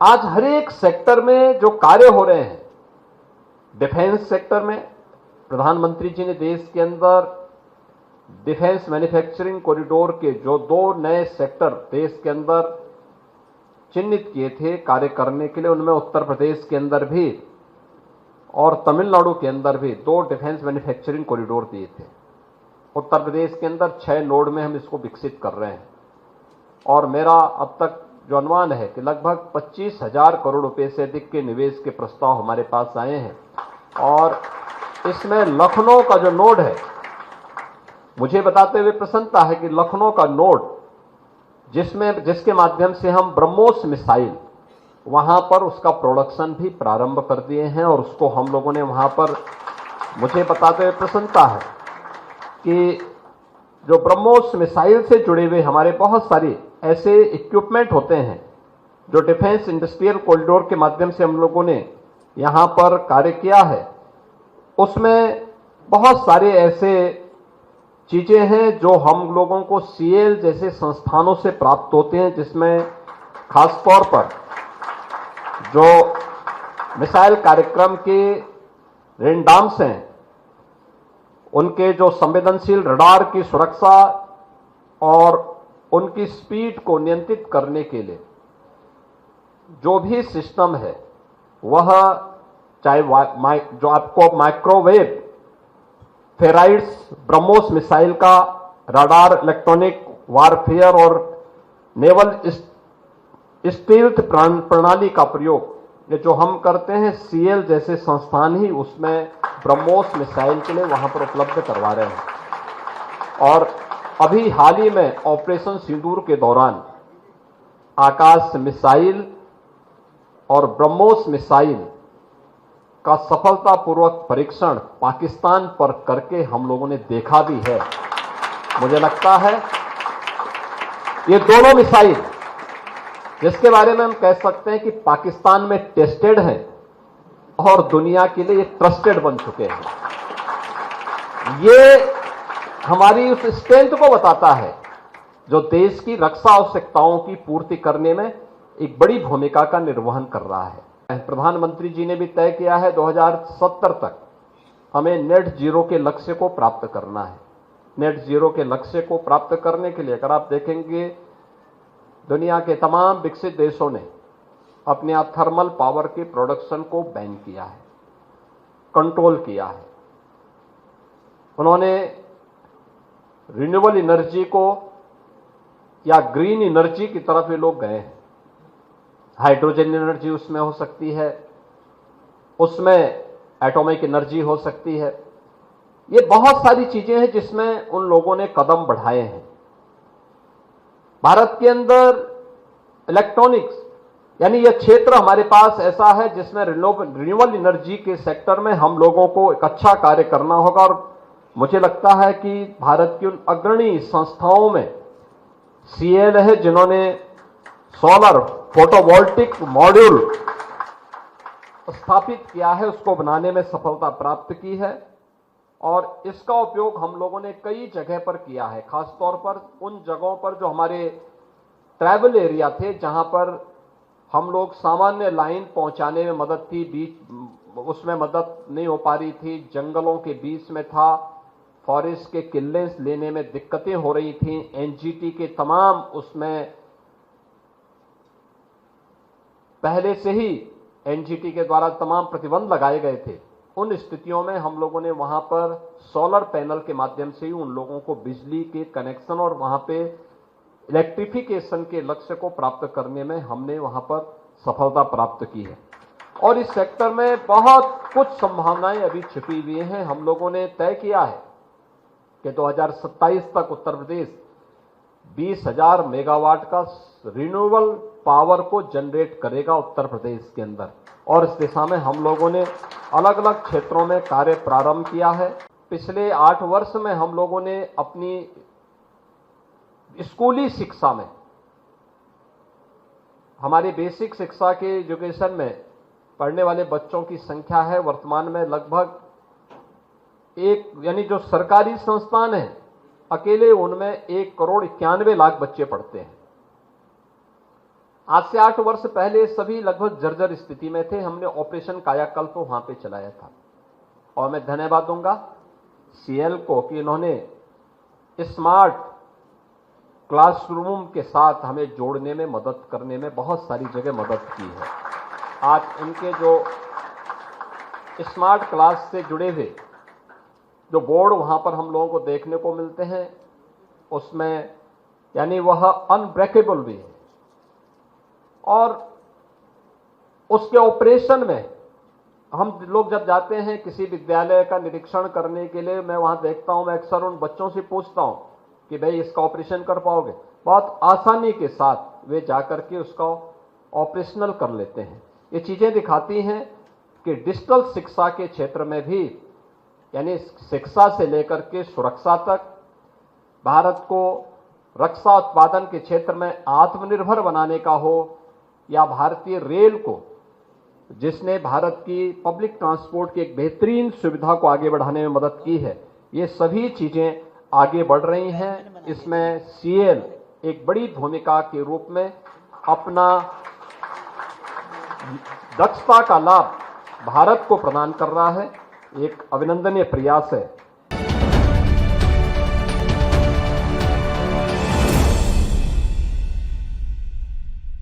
आज हर एक सेक्टर में जो कार्य हो रहे हैं, डिफेंस सेक्टर में प्रधानमंत्री जी ने देश के अंदर डिफेंस मैन्युफैक्चरिंग कॉरिडोर के जो 2 नए सेक्टर देश के अंदर चिन्हित किए थे कार्य करने के लिए, उनमें उत्तर प्रदेश के अंदर भी और तमिलनाडु के अंदर भी 2 डिफेंस मैन्युफैक्चरिंग कॉरिडोर दिए थे। उत्तर प्रदेश के अंदर 6 नोड में हम इसको विकसित कर रहे हैं और मेरा अब तक जो अनुमान है कि लगभग 25,000 करोड़ रुपए से अधिक के निवेश के प्रस्ताव हमारे पास आए हैं। और इसमें लखनऊ का जो नोड है, मुझे बताते हुए प्रसन्नता है कि लखनऊ का नोड जिसके माध्यम से हम ब्रह्मोस मिसाइल वहां पर उसका प्रोडक्शन भी प्रारंभ कर दिए हैं और उसको हम लोगों ने वहां पर, मुझे बताते हुए प्रसन्नता है कि जो ब्रह्मोस मिसाइल से जुड़े हुए हमारे बहुत सारे ऐसे इक्विपमेंट होते हैं जो डिफेंस इंडस्ट्रियल कॉरिडोर के माध्यम से हम लोगों ने यहां पर कार्य किया है, उसमें बहुत सारे ऐसे चीजें हैं जो हम लोगों को सीएल जैसे संस्थानों से प्राप्त होते हैं, जिसमें खासतौर पर जो मिसाइल कार्यक्रम के रेनडाम्स हैं, उनके जो संवेदनशील रडार की सुरक्षा और उनकी स्पीड को नियंत्रित करने के लिए जो भी सिस्टम है, वह चाहे जो आपको माइक्रोवेव फेराइड्स ब्रह्मोस मिसाइल का रडार, इलेक्ट्रॉनिक वारफेयर और नेवल स्टील्थ प्रणाली का प्रयोग, ये जो हम करते हैं सीएल जैसे संस्थान ही उसमें ब्रह्मोस मिसाइल के लिए वहां पर उपलब्ध करवा रहे हैं। और अभी हाल ही में ऑपरेशन सिंदूर के दौरान आकाश मिसाइल और ब्रह्मोस मिसाइल का सफलतापूर्वक परीक्षण पाकिस्तान पर करके हम लोगों ने देखा भी है। मुझे लगता है ये दोनों मिसाइल जिसके बारे में हम कह सकते हैं कि पाकिस्तान में टेस्टेड हैं और दुनिया के लिए ट्रस्टेड बन चुके हैं, ये हमारी उस स्ट्रेंथ को बताता है जो देश की रक्षा आवश्यकताओं की पूर्ति करने में एक बड़ी भूमिका का निर्वहन कर रहा है। प्रधानमंत्री जी ने भी तय किया है 2070 तक हमें नेट जीरो के लक्ष्य को प्राप्त करना है। नेट जीरो के लक्ष्य को प्राप्त करने के लिए अगर आप देखेंगे, दुनिया के तमाम विकसित देशों ने अपने यहां थर्मल पावर के प्रोडक्शन को बैन किया है, कंट्रोल किया है। उन्होंने रिन्यूएबल एनर्जी को या ग्रीन एनर्जी की तरफ ये लोग गए हैं। हाइड्रोजन एनर्जी उसमें हो सकती है, उसमें एटॉमिक एनर्जी हो सकती है। ये बहुत सारी चीजें हैं जिसमें उन लोगों ने कदम बढ़ाए हैं। भारत के अंदर इलेक्ट्रॉनिक्स यानी यह क्षेत्र हमारे पास ऐसा है जिसमें रिन्यूएबल एनर्जी के सेक्टर में हम लोगों को एक अच्छा कार्य करना होगा। और मुझे लगता है कि भारत की उन अग्रणी संस्थाओं में सीएल है जिन्होंने सोलर फोटोवोल्टिक मॉड्यूल स्थापित किया है, उसको बनाने में सफलता प्राप्त की है और इसका उपयोग हम लोगों ने कई जगह पर किया है, खासतौर पर उन जगहों पर जो हमारे ट्राइबल एरिया थे, जहां पर हम लोग सामान्य लाइन पहुंचाने में मदद थी, बीच उसमें मदद नहीं हो पा रही थी, जंगलों के बीच में था, फॉरेस्ट के किले लेने में दिक्कतें हो रही थी, एनजीटी के तमाम उसमें पहले से ही एनजीटी के द्वारा तमाम प्रतिबंध लगाए गए थे। उन स्थितियों में हम लोगों ने वहां पर सोलर पैनल के माध्यम से ही उन लोगों को बिजली के कनेक्शन और वहां पे इलेक्ट्रिफिकेशन के लक्ष्य को प्राप्त करने में हमने वहां पर सफलता प्राप्त की है। और इस सेक्टर में बहुत कुछ संभावनाएं अभी छिपी हुई हैं। हम लोगों ने तय किया है कि 2027 तक उत्तर प्रदेश 20,000 मेगावाट का रिन्यूएबल पावर को जनरेट करेगा उत्तर प्रदेश के अंदर। और इस दिशा में हम लोगों ने अलग अलग क्षेत्रों में कार्य प्रारंभ किया है। पिछले 8 वर्ष में हम लोगों ने अपनी स्कूली शिक्षा में, हमारी बेसिक शिक्षा के एजुकेशन में पढ़ने वाले बच्चों की संख्या है वर्तमान में लगभग यानी जो सरकारी संस्थान है अकेले उनमें 1,91,00,000 बच्चे पढ़ते हैं। आज से 8 वर्ष पहले सभी लगभग जर्जर स्थिति में थे। हमने ऑपरेशन कायाकल्प वहां पे चलाया था और मैं धन्यवाद दूंगा सीएल को कि इन्होंने स्मार्ट क्लासरूम के साथ हमें जोड़ने में, मदद करने में बहुत सारी जगह मदद की है। आज इनके जो स्मार्ट क्लास से जुड़े हुए जो बोर्ड वहां पर हम लोगों को देखने को मिलते हैं, उसमें यानी वह अनब्रेकेबल भी है। और उसके ऑपरेशन में हम लोग जब जाते हैं किसी विद्यालय का निरीक्षण करने के लिए, मैं वहां देखता हूं, मैं अक्सर उन बच्चों से पूछता हूं कि भाई इसका ऑपरेशन कर पाओगे? बहुत आसानी के साथ वे जाकर के उसका ऑपरेशनल कर लेते हैं। ये चीजें दिखाती हैं कि डिजिटल शिक्षा के क्षेत्र में भी, यानी शिक्षा से लेकर के सुरक्षा तक, भारत को रक्षा उत्पादन के क्षेत्र में आत्मनिर्भर बनाने का हो, या भारतीय रेल को, जिसने भारत की पब्लिक ट्रांसपोर्ट की एक बेहतरीन सुविधा को आगे बढ़ाने में मदद की है, ये सभी चीजें आगे बढ़ रही हैं। इसमें सीएल एक बड़ी भूमिका के रूप में अपना दक्षता का लाभ भारत को प्रदान कर रहा है। एक अभिनंदनीय प्रयास है।